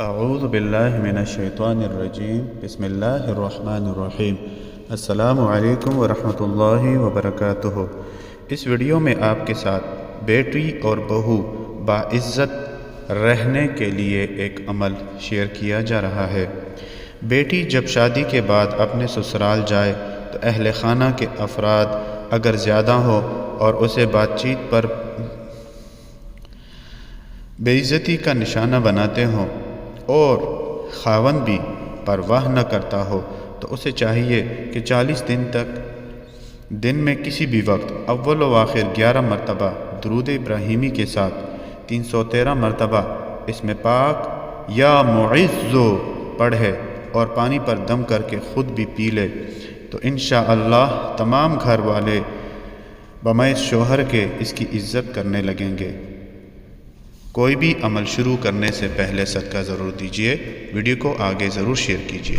اعوذ باللہ من الشیطان الرجیم بسم اللہ الرحمن الرحیم السلام علیکم ورحمۃ اللہ وبرکاتہ۔ اس ویڈیو میں آپ کے ساتھ بیٹی اور بہو باعزت رہنے کے لیے ایک عمل شیئر کیا جا رہا ہے۔ بیٹی جب شادی کے بعد اپنے سسرال جائے تو اہل خانہ کے افراد اگر زیادہ ہو اور اسے بات چیت پر بے عزتی کا نشانہ بناتے ہوں اور خاوند بھی پرواہ نہ کرتا ہو تو اسے چاہیے کہ 40 دن تک دن میں کسی بھی وقت اول و آخر 11 مرتبہ درود ابراہیمی کے ساتھ 313 مرتبہ اسم پاک یا معزو پڑھے اور پانی پر دم کر کے خود بھی پی لے تو انشاءاللہ تمام گھر والے بمعز شوہر کے اس کی عزت کرنے لگیں گے۔ کوئی بھی عمل شروع کرنے سے پہلے صدقہ ضرور دیجیے۔ ویڈیو کو آگے ضرور شیئر کیجیے۔